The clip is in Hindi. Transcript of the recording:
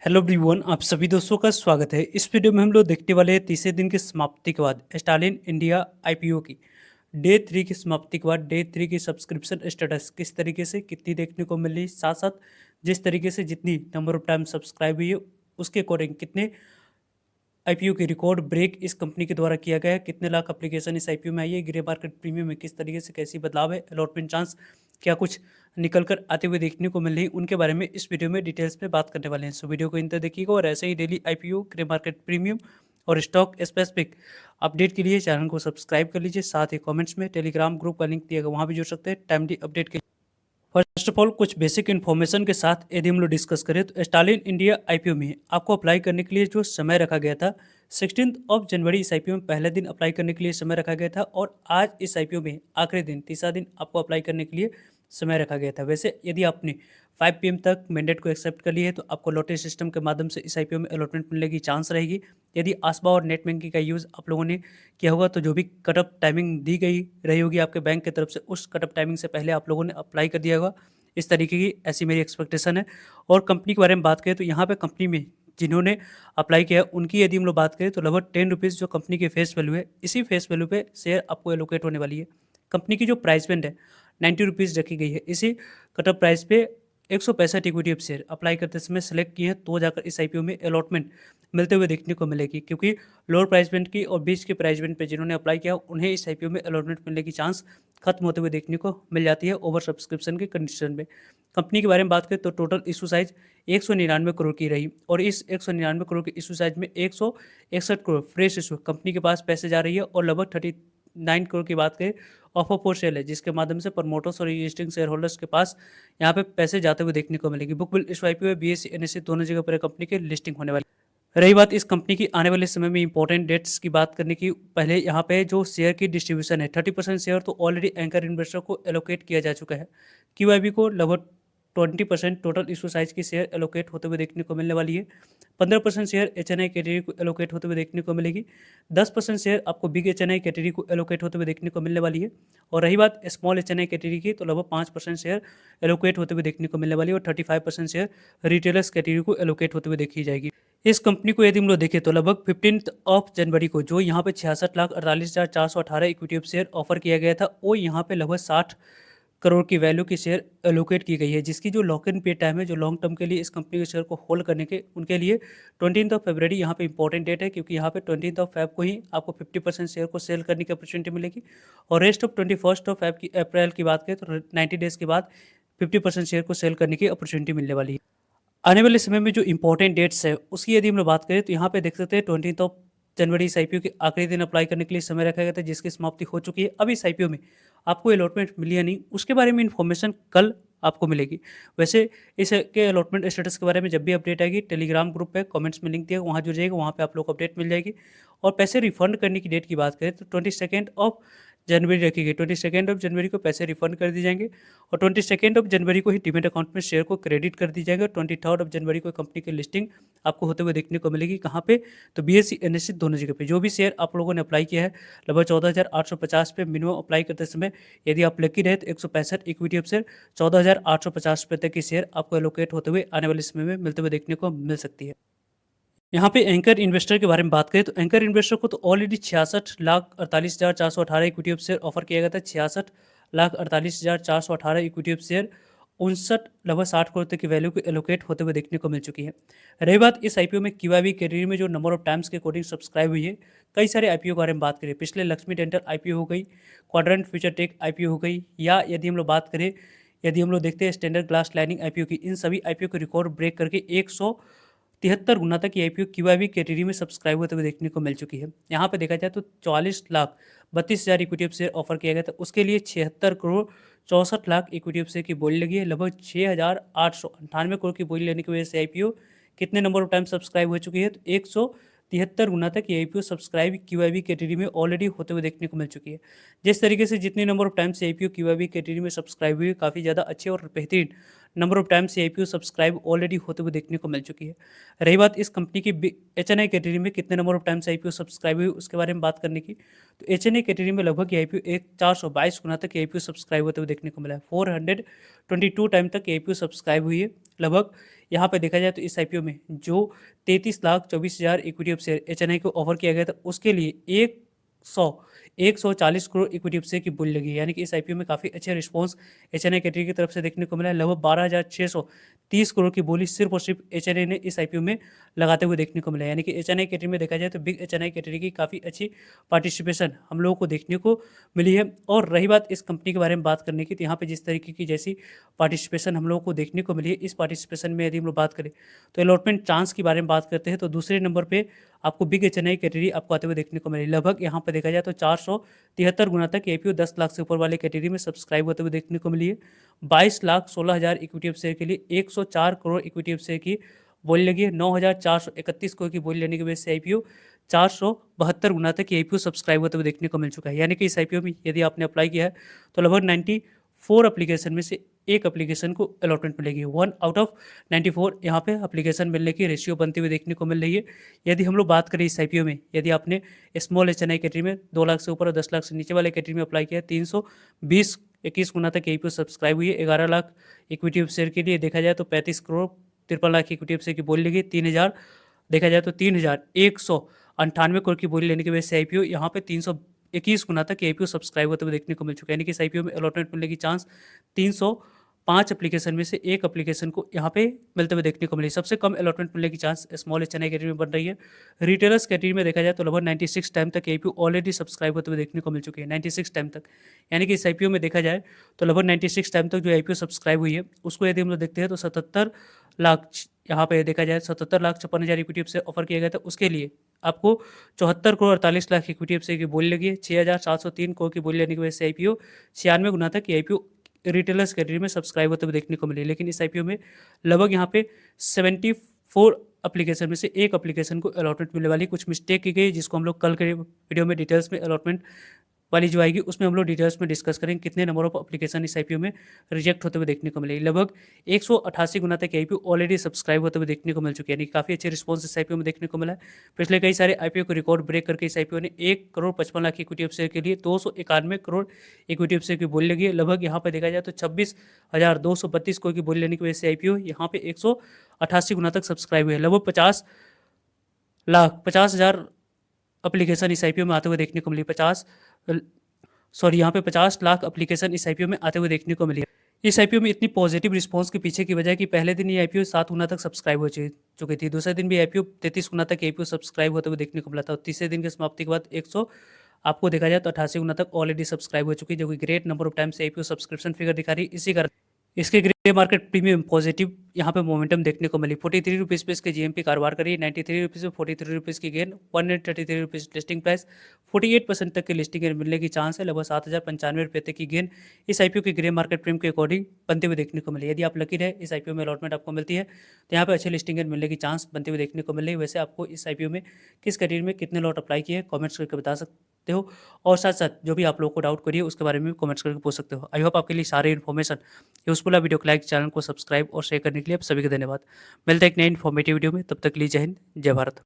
हेलो एवरीवन, आप सभी दोस्तों का स्वागत है। इस वीडियो में हम लोग देखने वाले हैं तीसरे दिन की समाप्ति के बाद स्टालिन इंडिया आईपीओ की डे 3 की समाप्ति के बाद डे 3 की सब्सक्रिप्शन स्टेटस किस तरीके से कितनी देखने को मिल रही, साथ साथ जिस तरीके से जितनी नंबर ऑफ टाइम सब्सक्राइब हुई है उसके अकॉर्डिंग कितने आईपीओ की रिकॉर्ड ब्रेक इस कंपनी के द्वारा किया गया है, कितने लाख एप्लीकेशन इस आईपीओ में आई है, ग्रे मार्केट प्रीमियम में किस तरीके से कैसी बदलाव है, अलॉटमेंट चांस क्या कुछ निकल कर आते हुए देखने को मिल रही है, उनके बारे में इस वीडियो में डिटेल्स में बात करने वाले हैं। सो वीडियो को इन तक देखिएगा और ऐसे ही daily IPO, grey market premium और स्टॉक स्पेसिफिक अपडेट के लिए चैनल को सब्सक्राइब कर लीजिए। साथ ही कमेंट्स में टेलीग्राम ग्रुप का लिंक दिया गया, वहाँ भी जुड़ सकते हैं टाइमली अपडेट के लिए। फर्स्ट ऑफ ऑल कुछ बेसिक इन्फॉर्मेशन के साथ यदि हम लोग डिस्कस करें तो स्टालिन इंडिया आईपीओ में आपको अप्लाई करने के लिए जो समय रखा गया था 16 जनवरी इस आईपीओ में पहले दिन अप्लाई करने के लिए समय रखा गया था और आज इस आईपीओ में आखिरी दिन तीसरा दिन आपको अप्लाई करने के लिए समय रखा गया था। वैसे यदि आपने 5 PM तक मैंडेट को एक्सेप्ट कर लिया है तो आपको लॉटरी सिस्टम के माध्यम से इस आईपीओ में अलॉटमेंट मिलने की चांस रहेगी। यदि आसबा और नेट बैंकिंग का यूज़ आप लोगों ने किया होगा तो जो भी कट ऑफ टाइमिंग दी गई रही होगी आपके बैंक की तरफ से उस कट ऑफ टाइमिंग से पहले आप लोगों ने अप्लाई कर दिया होगा। इस तरीके की ऐसी मेरी एक्सपेक्टेशन है। और कंपनी के बारे में बात करें तो यहाँ पे कंपनी में जिन्होंने अप्लाई किया है उनकी यदि हम लोग बात करें तो लगभग 10 रुपीज़ जो कंपनी की फेस वैल्यू है, इसी फेस वैल्यू पे शेयर आपको एलोकेट होने वाली है। कंपनी की जो प्राइस बैंड है 90 रुपीज़ रखी गई है। इसी कट ऑफ प्राइस पे 165 इक्विटी ऑफ शेयर अप्लाई करते समय सेलेक्ट किए हैं तो जाकर इस आईपीओ में अलॉटमेंट मिलते हुए देखने को मिलेगी, क्योंकि लोअर प्राइस बैंड की और बीच के प्राइस बैंड पे जिन्होंने अप्लाई किया उन्हें इस आईपीओ में अलॉटमेंट मिलने की चांस खत्म होते हुए देखने को मिल जाती है ओवर सब्सक्रिप्शन के कंडीशन में। कंपनी के बारे में बात करें तो टोटल इशू साइज 199 करोड़ की रही और इस 199 करोड़ के इशू साइज में 161 करोड़ फ्रेश इशू कंपनी के पास पैसे जा रही है और लगभग 39 करोड़ की बात करें ऑफर फॉर सेल है, जिसके माध्यम से प्रमोटर्स और एग्जिस्टिंग शेयर होल्डर्स के पास यहाँ पे पैसे जाते हुए देखने को मिलेगी। बुक बिल्ड इस आईपीओ बीएसई एनएसई दोनों जगह पर कंपनी की लिस्टिंग होने वाली। रही बात इस कंपनी की आने वाले समय में इंपॉर्टेंट डेट्स की बात करने की, पहले यहाँ पे जो शेयर की डिस्ट्रीब्यूशन है 30% शेयर तो ऑलरेडी एंकर इन्वेस्टर को एलोकेट किया जा चुका है। क्यूआईबी को लगभग 20% टोटल इशू साइज की शेयर एलोकेट होते हुए देखने को मिलने वाली है। 15% शेयर एचएनआई कैटेगरी को एलोकेट होते हुए देखने को मिलेगी। 10% शेयर आपको बिग एचएनआई कैटेगरी को एलोकेट होते हुए देखने को मिलने वाली है। और रही बात स्मॉल एचएनआई कैटेगरी की तो लगभग 5% शेयर एलोकेट होते हुए देखने को मिलने वाली है और 35% शेयर रिटेलर्स कैटेगरी को एलोकेट होते हुए देखी जाएगी। इस कंपनी को यदि हम लोग देखें तो लगभग 15 जनवरी को जो यहाँ पे 66,48,418 इक्विटी ऑफ शेयर ऑफर किया गया था वो यहाँ पे लगभग 60 करोड़ की वैल्यू की शेयर एलोकेट की गई है, जिसकी जो लॉक इन पीरियड टाइम है जो लॉन्ग टर्म के लिए इस कंपनी के शेयर को होल्ड करने के उनके लिए 20 फरवरी यहाँ पे इंपॉर्टेंट डेट है, क्योंकि यहाँ पे 20 को ही आपको 50% शेयर को सेल करने की अपॉर्चुनिटी मिलेगी और रेस्ट ऑफ 21 की अप्रैल की बात करें तो 90 डेज के बाद 50% शेयर को सेल करने की अपॉर्चुनिटी मिलने वाली है। आने वाले समय में जो इंपॉर्टेंट डेट्स है उसकी यदि हम लोग बात करें तो यहाँ पे देख सकते हैं 20 जनवरी इस आईपीओ के आखिरी दिन अप्लाई करने के लिए समय रखा गया था, जिसकी समाप्ति हो चुकी है। अब इस आईपीओ में आपको अलॉटमेंट मिली या नहीं उसके बारे में इन्फॉर्मेशन कल आपको मिलेगी। वैसे इसके अलॉटमेंट स्टेटस के बारे में जब भी अपडेट आएगी टेलीग्राम ग्रुप पे कमेंट्स में लिंक दिया वहाँ जुड़ जाएगा, वहाँ पे आप लोग को अपडेट मिल जाएगी। और पैसे रिफंड करने की डेट की बात करें तो 22 जनवरी रखी गई। 22 जनवरी को पैसे रिफंड कर दिए जाएंगे और 22 जनवरी को ही डीमेट अकाउंट में शेयर को क्रेडिट कर दी जाएगा। 23 जनवरी को कंपनी की लिस्टिंग आपको होते हुए देखने को मिलेगी। कहाँ पे तो बीएसई एनएसई दोनों जगह पे जो भी शेयर आप लोगों ने अप्लाई किया है लगभग 14,850 पे मिनिमम अप्लाई करते समय यदि आप लकी रहे तो 165 इक्विटी ऑफ शेयर 14,850 रुपये तक की शेयर आपको एलोकेट होते हुए आने वाले समय में मिलते हुए देखने को मिल सकती है। यहाँ पे एंकर इन्वेस्टर के बारे में बात करें तो एंकर इन्वेस्टर को तो already 66,48,418 equity of share offer किया गया था। 66,48,418 इक्विटी ऑफ शेयर 59 लगभग 60 करोड़ तक की वैल्यू को एलोकेट होते हुए देखने को मिल चुकी है। रही बात इस आईपीओ में क्यूआईबी कैटेगरी में जो नंबर ऑफ टाइम्स के अकॉर्डिंग सब्सक्राइब हुई है, कई सारे आईपीओ के बारे में बात करें, पिछले लक्ष्मी डेंटल आईपीओ हो गई, क्वाड्रेंट फ्यूचर टेक आईपीओ हो गई, या यदि हम लोग बात करें यदि हम लोग देखते हैं स्टैंडर्ड ग्लास लाइनिंग आईपीओ की, इन सभी आईपीओ को रिकॉर्ड ब्रेक करके 173 गुना तक ये आईपीओ क्यूआईबी कैटेगरी में सब्सक्राइब होते हुए देखने को मिल चुकी है। यहाँ पे देखा जाए तो 44,32,000 इक्विटी ऑफ शेयर ऑफर किया गया था, उसके लिए 76 crore 64 lakh equity of share की बोली लगी है। लगभग 6,898 करोड़ की बोली लेने की वजह से आईपीओ कितने नंबर ऑफ टाइम सब्सक्राइब हो चुकी है तो 173 गुना तक ये आईपीओ सब्सक्राइब क्यूआईबी कैटेगरी में ऑलरेडी होते हुए देखने को मिल चुकी है। जिस तरीके से जितने नंबर ऑफ टाइम से आईपीओ क्यूआईबी कैटेगरी में सब्सक्राइब हुई है काफ़ी ज़्यादा अच्छे और बेहतरीन नंबर ऑफ टाइम्स ये आईपीओ सब्सक्राइब ऑलरेडी होते हुए देखने को मिल चुकी है। रही बात इस कंपनी की एचएनआई कैटेगरी में कितने number of times IPO subscribe हुई उसके बारे में बात करने की, तो एचएनआई कैटेगरी में लगभग ये आईपीओ एक 422 गुना तक आईपीओ सब्सक्राइब होते हुए देखने को मिला है। 422 टाइम तक आईपीओ सब्सक्राइब हुई है। लगभग यहाँ पे देखा जाए तो इस आईपीओ में जो 33,24,000 इक्विटी ऑफ शेयर एचएनआई को ऑफर किया गया था उसके लिए 140 करोड़ इक्विटी ऑफ शेयर की बोली लगी है। यानी कि इस आईपीओ में काफ़ी अच्छे रिस्पॉन्स एचएनआई कैटेगरी की तरफ से देखने को मिला है। लगभग 12,630 करोड़ की बोली सिर्फ और सिर्फ एचएनआई ने इस आईपीओ में लगाते हुए देखने को मिला है। यानी कि एचएनआई कैटेगरी में देखा जाए तो बिग एचएनआई कैटेगरी की काफ़ी अच्छी पार्टिसिपेशन हम लोगों को देखने को मिली है। और रही बात इस कंपनी के बारे में बात करने की, तो यहाँ पे जिस तरीके की जैसी पार्टिसिपेशन हम लोगों को देखने को मिली है, इस पार्टिसिपेशन में यदि हम लोग बात करें तो अलॉटमेंट चांस के बारे में बात करते हैं तो दूसरे नंबर पे आपको बिग एचएनआई कैटेगरी आपको आते हुए देखने को मिली। लगभग यहाँ पर देखा जाए तो 473 गुना तक आईपीओ 10 लाख से ऊपर वाले कैटेगरी में सब्सक्राइब होते हुए देखने को मिली है। 22,16,000 इक्विटी ऑफ शेयर के लिए 104 करोड़ इक्विटी ऑफ शेयर की बोली लगी है। 9,431 करोड़ की बोली लेने की वजह से आईपीओ 472 गुना तक आईपीओ सब्सक्राइब होते हुए देखने को मिल चुका है। यानी कि इस आईपीओ में यदि आपने अप्लाई किया है तो लगभग 94 एप्लीकेशन में से एक एप्लीकेशन को अलॉटमेंट मिलेगी। 1 आउट ऑफ 94 यहाँ पे एप्लीकेशन मिलने की रेशियो बनती हुई देखने को मिल रही है। यदि हम लोग बात करें इस आईपीओ में, यदि आपने स्मॉल एचएनआई कैटेगरी में 2 लाख से ऊपर और 10 लाख से नीचे वाले कैटेगरी में अप्लाई किया, 321 गुना तक आईपीओ सब्सक्राइब हुई है। 11 लाख इक्विटी ऑफ शेयर के लिए देखा जाए तो 35 crore 53 lakh equity of share की बोली लगी। 3,000 देखा जाए तो 3,198 करोड़ की बोली लेने की वजह से आईपीओ यहाँ पे 321 गुना तक आईपीओ सब्सक्राइब होते हुए देखने को मिल चुका है। यानी कि इस आईपीओ में अलॉटमेंट मिलने की चांस 305 एप्लीकेशन में से एक एप्लीकेशन को यहाँ पे मिलते हुए देखने को मिली। सबसे कम अलॉटमेंट मिलने की चांस स्मॉल एचएनआई कैटेगरी में बन रही है। रिटेलर्स कैटेगरी में देखा जाए तो लगभग 96 टाइम तक आईपीओ ऑलरेडी सब्सक्राइब होते हुए देखने को मिल चुकी है। 96 टाइम तक, यानी कि इस आईपीओ में देखा जाए तो लगभग 96 टाइम तक जो आईपीओ सब्सक्राइब हुई है उसको यदि हम लोग देखते हैं तो 77 लाख, यहाँ पे देखा जाए 77,56,000 इक्विटी से ऑफर किया गया था। उसके लिए आपको 74 करोड़ 48 लाख इक्विटी से की बोली लगी है। 6,703 करोड़ की बोली लेने की वजह से आईपीओ 96 गुना तक आईपीओ रिटेलर्स कैटेगरी में सब्सक्राइब होते हुए देखने को मिली। लेकिन इस आईपीओ में लगभग यहाँ पे 74 एप्लीकेशन में से एक एप्लीकेशन को अलॉटमेंट मिलने वाली कुछ मिस्टेक की गई, जिसको हम लोग कल के वीडियो में डिटेल्स में अलॉटमेंट वाली जो आएगी उसमें हम लोग डिटेल्स में डिस्कस करेंगे कितने नंबर ऑफ एप्लीकेशन इस आईपीओ में रिजेक्ट होते हुए देखने को मिलेगी। लगभग 188 गुना तक आईपीओ ऑलरेडी सब्सक्राइब होते हुए देखने को मिल चुके हैं। यानी काफ़ी अच्छे रिस्पॉन्स इस आईपीओ में देखने को मिला है। पिछले कई सारे आईपीओ को रिकॉर्ड ब्रेक करके इस आईपीओ ने 1 crore 55 lakh equity of share के लिए 291 करोड़ इक्विटी ऑफ शेयर की बोली लगी है। लगभग यहाँ पर देखा जाए तो 26,232 करोड़ की बोली लेने की वजह से आईपीओ यहाँ पे 188 गुना तक सब्सक्राइब हुए। लगभग 50,50,000 एप्लीकेशन इस आईपीओ में आते हुए देखने को मिली। 50 लाख एप्लीकेशन इस आईपीओ में आते हुए देखने को मिली। इस आईपीओ में इतनी पॉजिटिव रिस्पांस के पीछे की वजह कि पहले दिन ये आईपीओ 7 गुना तक सब्सक्राइब हो चुकी थी। दूसरे दिन भी आईपीओ 33 गुना तक आईपीओ सब्सक्राइब होते हुए देखने को मिला था। और तीसरे दिन की समाप्ति के बाद 100 आपको देखा जाए तो 88 गुना तक ऑलरेडी सब्सक्राइब हो चुकी है, जो कि ग्रेट नंबर ऑफ टाइम से आईपीओ सब्सक्रिप्शन फिगर दिखा रही है। इसी कारण इसके ग्रे मार्केट प्रीमियम पॉजिटिव यहाँ पे मोमेंटम देखने को मिली। 43 रुपीज़ पे इसके जीएमपी कारोबार करी। 93 रुपीज़ में 43 रुपीज़ की गेन। 133 rupees listing price. 48% तक की लिस्टिंग गेन मिलने की चांस है। लगभग 7,095 रुपये तक की गेन इस आईपीओ की ग्रे मार्केट प्रीमियम के अकॉर्डिंग बनते हुए देखने को मिली। यदि आप लकी रहे इस आईपीओ में अलॉटमेंट आपको मिलती है तो यहाँ पे अच्छे लिस्टिंग गेन मिलने की चांस बनते हुए देखने को मिल रही है। वैसे आपको इस आईपीओ में किस कैटेगरी में कितने लॉट अप्लाई किए कॉमेंट्स करके बता सकते हो, और साथ साथ जो भी आप लोगों को डाउट करिए उसके बारे में कमेंट्स करके पूछ सकते हो। आई होप आपके लिए सारे इन्फॉर्मेशन यूजफुल है। वीडियो को लाइक, चैनल को सब्सक्राइब और शेयर करने के लिए आप सभी का धन्यवाद। मिलते हैं एक नई इन्फॉर्मेटिव वीडियो में, तब तक के लिए जय हिंद, जय भारत।